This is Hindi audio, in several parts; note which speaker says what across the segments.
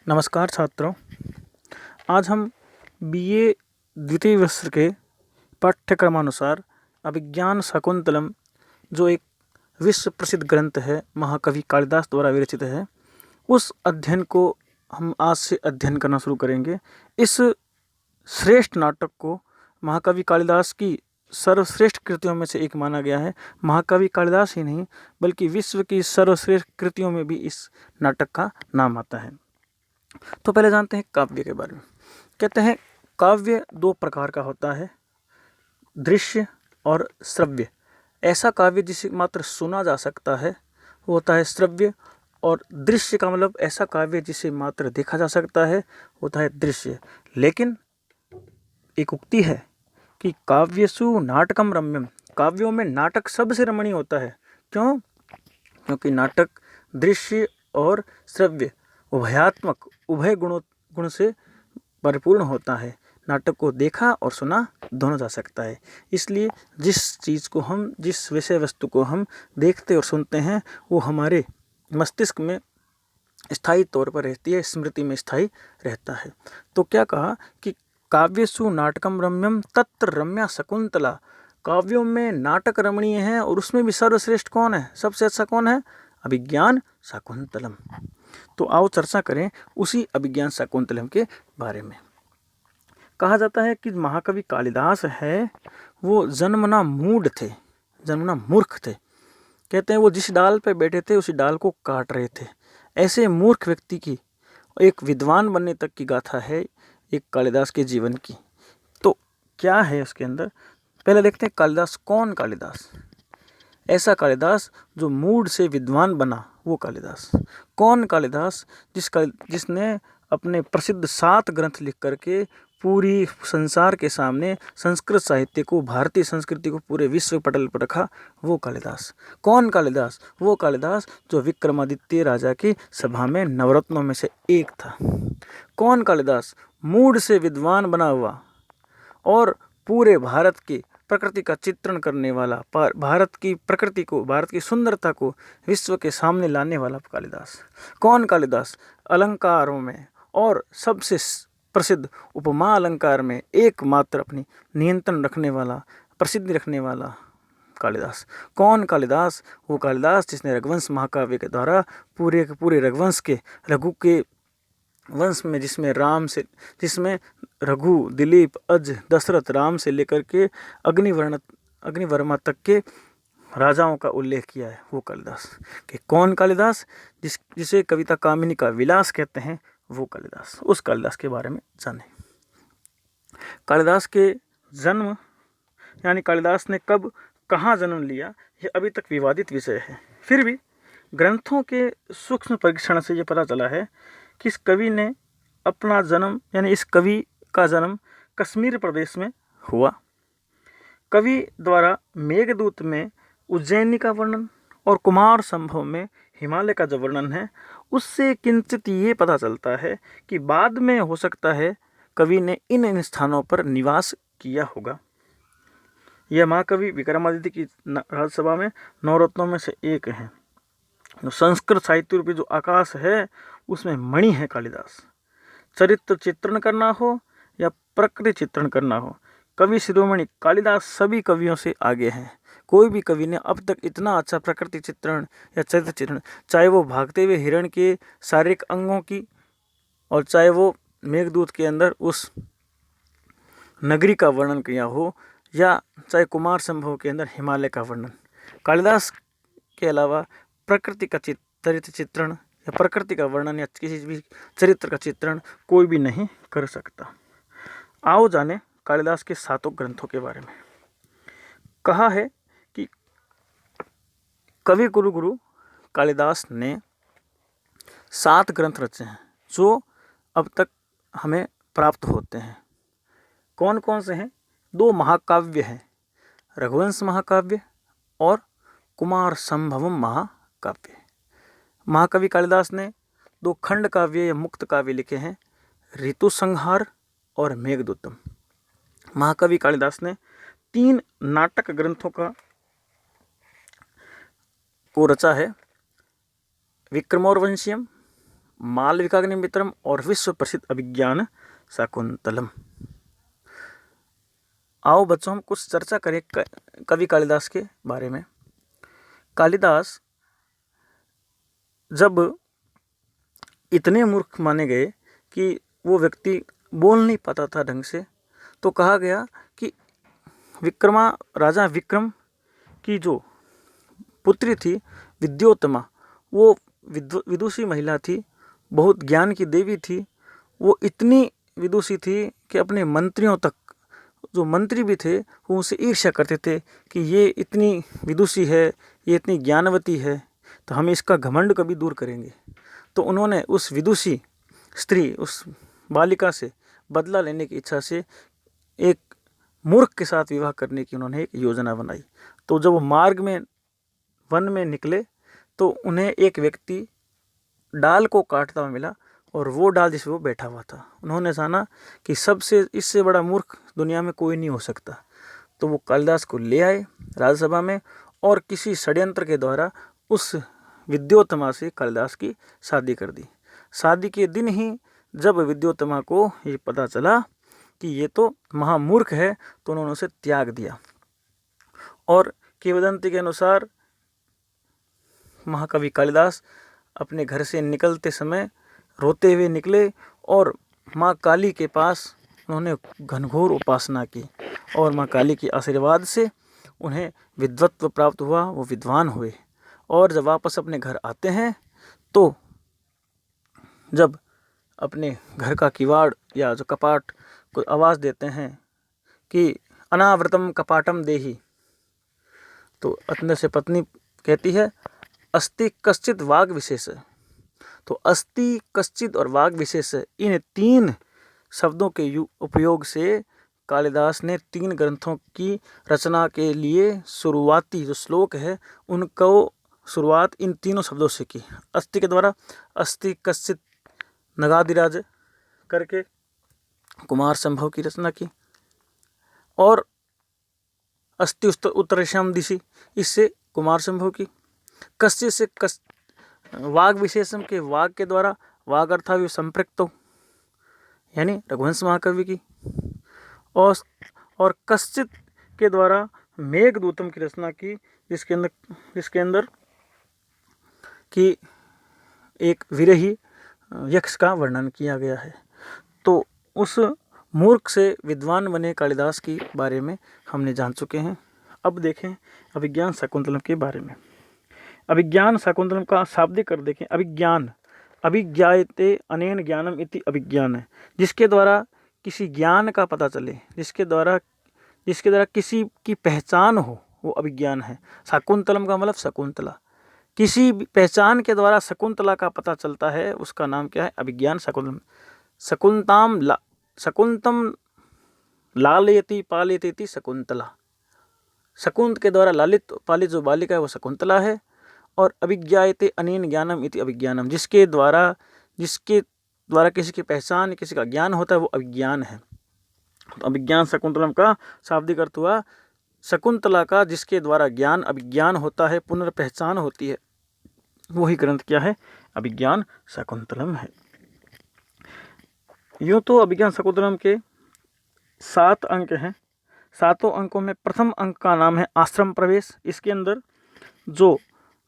Speaker 1: नमस्कार छात्रों। आज हम बीए द्वितीय वर्ष के पाठ्यक्रमानुसार अभिज्ञान शाकुंतलम, जो एक विश्व प्रसिद्ध ग्रंथ है, महाकवि कालिदास द्वारा विरचित है, उस अध्ययन को हम आज से अध्ययन करना शुरू करेंगे। इस श्रेष्ठ नाटक को महाकवि कालिदास की सर्वश्रेष्ठ कृतियों में से एक माना गया है। महाकवि कालिदास ही नहीं बल्कि विश्व की सर्वश्रेष्ठ कृतियों में भी इस नाटक का नाम आता है। तो पहले जानते हैं काव्य के बारे में। कहते हैं काव्य दो प्रकार का होता है, दृश्य और श्रव्य। ऐसा काव्य जिसे मात्र सुना जा सकता है वो होता है श्रव्य, और दृश्य का मतलब ऐसा काव्य जिसे मात्र देखा जा सकता है होता है दृश्य। लेकिन एक उक्ति है कि काव्यसु नाटकम रम्यम, काव्यों में नाटक सबसे रमणीय होता है। क्यों? क्योंकि नाटक दृश्य और श्रव्य उभयात्मक, उभय गुण से परिपूर्ण होता है। नाटक को देखा और सुना दोनों जा सकता है। इसलिए जिस विषय वस्तु को हम देखते और सुनते हैं वो हमारे मस्तिष्क में स्थायी तौर पर रहती है, स्मृति में स्थायी रहता है। तो क्या कहा कि काव्यसु नाटकम रम्यम तत्र रम्या शकुंतला, काव्यों में नाटक रमणीय है और उसमें भी सर्वश्रेष्ठ कौन है, सबसे अच्छा कौन है? अभिज्ञान शाकुंतलम। तो आओ चर्चा करें उसी अभिज्ञान शाकुंतलम के बारे में। कहा जाता है कि महाकवि कालिदास है वो जन्मना मूढ़ थे, जन्मना मूर्ख थे। कहते हैं वो जिस डाल पे बैठे थे उसी डाल को काट रहे थे। ऐसे मूर्ख व्यक्ति की एक विद्वान बनने तक की गाथा है एक कालिदास के जीवन की। तो क्या है उसके अंदर, पहले देखते हैं कालिदास कौन? कालिदास ऐसा कालिदास जो मूढ़ से विद्वान बना, वो कालिदास। कौन कालिदास? जिसने अपने प्रसिद्ध 7 ग्रंथ लिख करके पूरी संसार के सामने संस्कृत साहित्य को, भारतीय संस्कृति को पूरे विश्व पटल पर रखा, वो कालिदास। कौन कालिदास? वो कालिदास जो विक्रमादित्य राजा की सभा में नवरत्नों में से एक था। कौन कालिदास? मूढ़ से विद्वान बना हुआ और पूरे भारत की प्रकृति का चित्रण करने वाला, भारत की प्रकृति को, भारत की सुंदरता को विश्व के सामने लाने वाला कालिदास। कौन कालिदास? अलंकारों में और सबसे प्रसिद्ध उपमा अलंकार में एकमात्र अपनी नियंत्रण रखने वाला, प्रसिद्धि रखने वाला कालिदास। कौन कालिदास? वो कालिदास जिसने रघुवंश महाकाव्य के द्वारा पूरे के पूरे रघुवंश के, रघु के वंश में, जिसमें रघु, दिलीप, अज, दशरथ, राम से लेकर के अग्निवर्मा तक के राजाओं का उल्लेख किया है, वो कालिदास। कि कौन कालिदास? जिसे कविता कामिनी का विलास कहते हैं, वो कालिदास। उस कालिदास के बारे में जाने। कालिदास के जन्म यानी कालिदास ने कब, कहाँ जन्म लिया, यह अभी तक विवादित विषय है। फिर भी ग्रंथों के सूक्ष्म परीक्षण से ये पता चला है कि इस कवि ने अपना जन्म, यानी इस कवि का जन्म कश्मीर प्रदेश में हुआ। कवि द्वारा मेघदूत में उज्जैनी का वर्णन और कुमार संभव में हिमालय का जो वर्णन है, उससे किंचित ये पता चलता है कि बाद में हो सकता है कवि ने इन स्थानों पर निवास किया होगा। यह महाकवि विक्रमादित्य की राजसभा में नवरत्नों में से एक है। संस्कृत साहित्य रूपी जो आकाश है उसमें मणि है कालिदास। चरित्र चित्रण करना हो या प्रकृति चित्रण करना हो, कवि शिरोमणि कालिदास सभी कवियों से आगे हैं। कोई भी कवि ने अब तक इतना अच्छा प्रकृति चित्रण या चरित्र चित्रण, चाहे वो भागते हुए हिरण के शारीरिक अंगों की, और चाहे वो मेघदूत के अंदर उस नगरी का वर्णन किया हो, या चाहे कुमार संभव के अंदर हिमालय का वर्णन, कालिदास के अलावा प्रकृति का चरित्र चित्रण या प्रकृति का वर्णन या किसी भी चरित्र का चित्रण कोई भी नहीं कर सकता। आओ जाने कालिदास के 7 ग्रंथों के बारे में। कहा है कि कवि गुरु कालिदास ने 7 ग्रंथ रचे हैं जो अब तक हमें प्राप्त होते हैं। कौन कौन से हैं? 2 महाकाव्य हैं, रघुवंश महाकाव्य और कुमार संभवम महाकाव्य। महाकवि कालिदास ने 2 खंड काव्य या मुक्त काव्य लिखे हैं, ऋतु संहार और मेघदूतम। महाकवि कालिदास ने 3 नाटक ग्रंथों को रचा है, विक्रमोर्वशीयम, मालविकाग्निमित्रम और विश्व प्रसिद्ध अभिज्ञान शाकुंतलम। आओ बच्चों हम कुछ चर्चा करें कवि कालिदास के बारे में। कालिदास जब इतने मूर्ख माने गए कि वो व्यक्ति बोल नहीं पाता था ढंग से, तो कहा गया कि राजा विक्रम की जो पुत्री थी विद्योत्तमा, वो विदुषी महिला थी, बहुत ज्ञान की देवी थी। वो इतनी विदुषी थी कि अपने मंत्रियों तक, जो मंत्री भी थे, वो उनसे ईर्ष्या करते थे कि ये इतनी विदुषी है, ये इतनी ज्ञानवती है, तो हम इसका घमंड कभी दूर करेंगे। तो उन्होंने उस विदुषी स्त्री, उस बालिका से बदला लेने की इच्छा से एक मूर्ख के साथ विवाह करने की उन्होंने एक योजना बनाई। तो जब वो मार्ग में वन में निकले तो उन्हें एक व्यक्ति डाल को काटता हुआ मिला, और वो डाल जिस पे वो बैठा हुआ था। उन्होंने जाना कि सबसे इससे बड़ा मूर्ख दुनिया में कोई नहीं हो सकता। तो वो कालिदास को ले आए राज्यसभा में, और किसी षड्यंत्र के द्वारा उस विद्योत्तमा से कालिदास की शादी कर दी। शादी के दिन ही जब विद्योत्तमा को ये पता चला कि ये तो महामूर्ख है, तो उन्होंने उसे त्याग दिया। और किंवदंती के अनुसार महाकवि कालिदास अपने घर से निकलते समय रोते हुए निकले, और माँ काली के पास उन्होंने घनघोर उपासना की, और माँ काली के आशीर्वाद से उन्हें विद्वत्व प्राप्त हुआ, वो विद्वान हुए। और जब वापस अपने घर आते हैं तो जब अपने घर का किवाड़ या जो कपाट को आवाज़ देते हैं कि अनावृतम कपाटम देहि, तो अंदर से पत्नी कहती है अस्ति कश्चित वाग विशेष। तो अस्ति, कश्चित और वाग विशेष, इन तीन शब्दों के उपयोग से कालिदास ने 3 ग्रंथों की रचना के लिए शुरुआती जो श्लोक है उनको शुरुआत इन तीनों शब्दों से की। अस्ति के द्वारा अस्ति कश्चित नगाधिराज करके कुमार संभव की रचना की, और अस्ति उत्तरेशम दिशि, इससे कुमार संभव की। कश्चित से वाग विशेषम के वाग के द्वारा वाग अर्थावि संपृक्तो यानी रघुवंश महाकवि की, और कश्चित के द्वारा मेघदूतम की रचना की, जिसके अंदर कि एक विरही यक्ष का वर्णन किया गया है। तो उस मूर्ख से विद्वान बने कालिदास के बारे में हमने जान चुके हैं। अब देखें अभिज्ञान शाकुंतलम के बारे में। अभिज्ञान शाकुंतलम का शाब्दिक अर्थ देखें। अभिज्ञान, अभिज्ञायते अनेन ज्ञानम इति अभिज्ञान है, जिसके द्वारा किसी ज्ञान का पता चले, जिसके द्वारा किसी की पहचान हो, वो अभिज्ञान है। शाकुंतलम का मतलब शकुंतला, किसी पहचान के द्वारा शकुंतला का पता चलता है, उसका नाम क्या है? अभिज्ञान शाकुंतलम। शकुंतम लालयति पालयति शकुंतला, शकुंत के द्वारा लालित पालित जो बालिका है वो शकुंतला है। और अभिज्ञायते अनेन ज्ञानम इति अभिज्ञानम, जिसके द्वारा किसी की पहचान, किसी का ज्ञान होता है, वो अभिज्ञान है। तो अभिज्ञान शाकुंतलम का शाब्दिक अर्थ हुआ शकुंतला का जिसके द्वारा ज्ञान, अभिज्ञान होता है, पुनर्पहचान होती है, वही ग्रंथ क्या है? अभिज्ञान शाकुंतलम है। यूँ तो अभिज्ञान शाकुंतलम के 7 अंक हैं। 7 अंकों में प्रथम अंक का नाम है आश्रम प्रवेश। इसके अंदर जो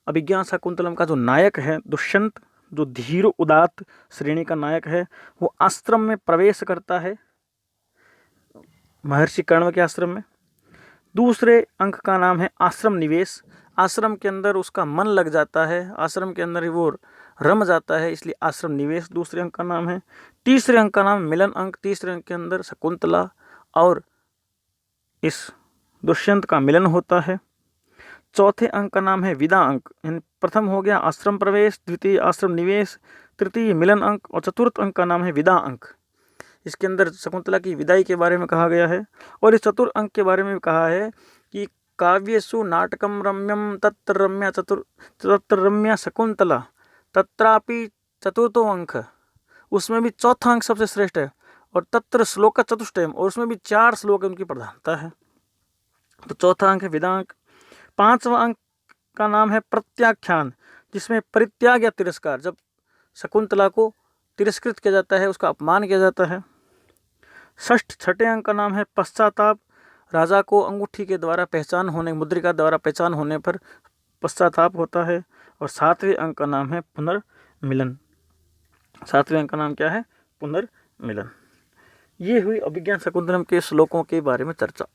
Speaker 1: अभिज्ञान शाकुंतलम का जो नायक है दुष्यंत, जो धीर उदात्त श्रेणी का नायक है, वो आश्रम में प्रवेश करता है, महर्षि कर्ण के आश्रम में। दूसरे अंक का नाम है आश्रम निवेश। आश्रम के अंदर उसका मन लग जाता है, आश्रम के अंदर ही वो रम जाता है, इसलिए आश्रम निवेश दूसरे अंक का नाम है। तीसरे अंक का नाम मिलन अंक। तीसरे अंक के अंदर शकुंतला और इस दुष्यंत का मिलन होता है। चौथे अंक का नाम है विदा अंक। प्रथम हो गया आश्रम प्रवेश, द्वितीय आश्रम निवेश, तृतीय मिलन अंक, और चतुर्थ अंक का नाम है विदा अंक। इसके अंदर शकुंतला की विदाई के बारे में कहा गया है। और इस चतुर्थ अंक के बारे में भी कहा है कि काव्यसु नाटकम रम्यम तत्र रम्या शकुंतला तत्रापि चतुर्थो अंक, उसमें भी चौथा अंक सबसे श्रेष्ठ है। और तत्र श्लोक चतुष्टयम, और उसमें भी 4 श्लोक उनकी प्रधानता है। तो चौथा अंक है विदा अंक। 5वां अंक का नाम है प्रत्याख्यान, जिसमें परित्याग या तिरस्कार, जब शकुंतला को तिरस्कृत किया जाता है, उसका अपमान किया जाता है। छठे अंक का नाम है पश्चाताप। राजा को अंगूठी के द्वारा पहचान होने, मुद्रिका द्वारा पहचान होने पर पश्चाताप होता है। और 7वें अंक का नाम है पुनर्मिलन। 7वें अंक का नाम क्या है? पुनर्मिलन। ये हुई अभिज्ञान शकुंतलम के श्लोकों के बारे में चर्चा।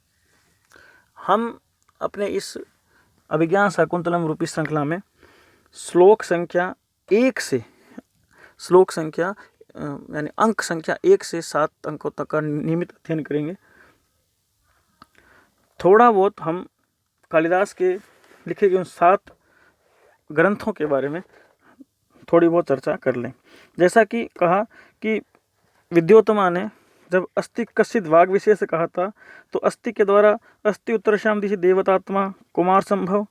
Speaker 1: हम अपने इस अभिज्ञान शकुंतलम रूपी श्रृंखला में श्लोक संख्या 1 से यानी अंक संख्या 1 से 7 अंकों तक का नियमित अध्ययन करेंगे। थोड़ा बहुत हम कालिदास के लिखे गए 7 ग्रंथों के बारे में थोड़ी बहुत चर्चा कर लें। जैसा कि कहा कि विद्योत्तमा ने जब अस्ति कश्चित वाग विशेष कहा था, तो अस्ति के द्वारा अस्ति उत्तरश्याम दिशि देवतात्मा कुमार संभव,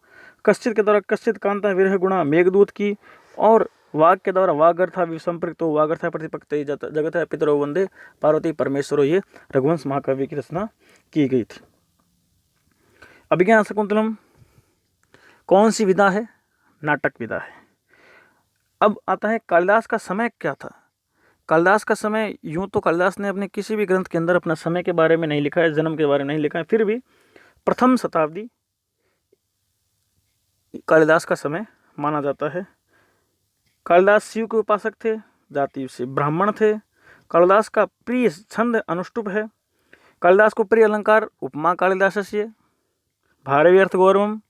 Speaker 1: कश्चित के द्वारा कश्चित कांता विरह गुणा मेघदूत की, और वाग के द्वारा वागर्था विसंपृक्तो वागर्था प्रतिपक्त जगत है पितरो वंदे पार्वती परमेश्वरो, ये रघुवंश महाकाव्य की रचना की गई थी। अभिज्ञान शकुंतलम कौन सी विधा है? नाटक विधा है। अब आता है कालिदास का समय क्या था। कालिदास का समय, यूं तो कालिदास ने अपने किसी भी ग्रंथ के अंदर अपना समय के बारे में नहीं लिखा है, जन्म के बारे में नहीं लिखा है, फिर भी प्रथम शताब्दी कालिदास का समय माना जाता है। कालिदास शिव के उपासक थे, जाति से ब्राह्मण थे। कालिदास का प्रिय छंद अनुष्टुप है। कालिदास को प्रिय अलंकार उपमा कालिदासस्य, भारवी अर्थ गौरवम,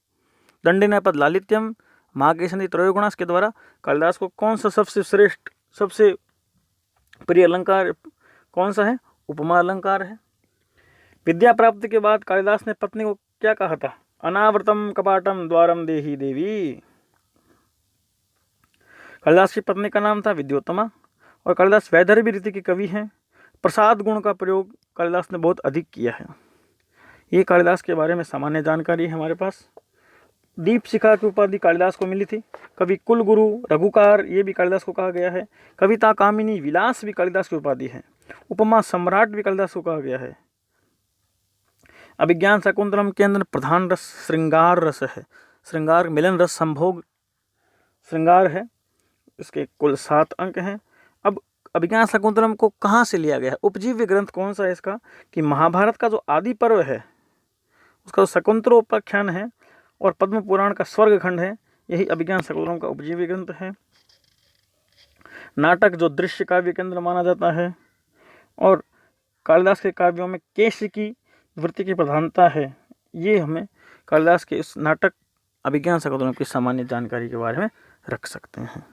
Speaker 1: दंडिन पद लालित्यम, माँ के संधि त्रयोगुणास के द्वारा कालिदास को कौन सा सबसे श्रेष्ठ, सबसे प्रिय अलंकार कौन सा है? उपमा अलंकार है। विद्या प्राप्ति के बाद कालिदास ने पत्नी को क्या कहा था? अनावृतम कपाटम द्वारम देही देवी। कालिदास की पत्नी का नाम था विद्योत्तमा। और कालिदास वैदर्भी रीति के कवि हैं। प्रसाद गुण का प्रयोग कालिदास ने बहुत अधिक किया है। ये कालिदास के बारे में सामान्य जानकारी है हमारे पास। दीपशिखा की उपाधि कालिदास को मिली थी। कवि कुलगुरु, रघुकार, ये भी कालिदास को कहा गया है। कविता कामिनी, विलास भी कालिदास की उपाधि है। उपमा सम्राट भी कालिदास को कहा गया है। अभिज्ञान शकुंतलम के अंदर प्रधान रस श्रृंगार रस है। श्रृंगार मिलन रस संभोग श्रृंगार है। इसके कुल 7 अंक हैं। अब अभिज्ञान शकुंतलम को कहाँ से लिया गया है? उपजीव्य ग्रंथ कौन सा है इसका? कि महाभारत का जो आदि पर्व है उसका जो शकुंतलोपाख्यान है और पद्म पुराण का स्वर्ग खंड है, यही अभिज्ञान शकुंतलम का उपजीव्य ग्रंथ है। नाटक जो दृश्य काव्य के अंदर माना जाता है, और कालिदास के काव्यों में केश की वृत्ति की प्रधानता है। ये हमें कालिदास के इस नाटक अभिज्ञान शकुंतलम की सामान्य जानकारी के बारे में रख सकते हैं।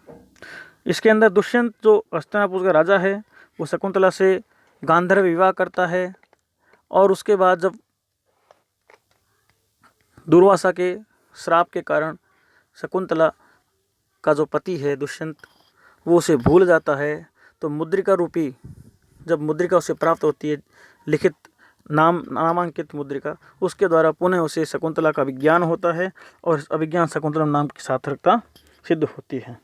Speaker 1: इसके अंदर दुष्यंत जो हस्तिनापुर का राजा है, वो शकुंतला से गांधर्व विवाह करता है, और उसके बाद जब दुर्वासा के श्राप के कारण शकुंतला का जो पति है दुष्यंत, वो उसे भूल जाता है, तो मुद्रिका रूपी, जब मुद्रिका उसे प्राप्त होती है, लिखित नामांकित मुद्रिका, उसके द्वारा पुनः उसे शकुंतला का विज्ञान होता है और अभिज्ञान शकुंतलम नाम की सार्थकता सिद्ध होती है।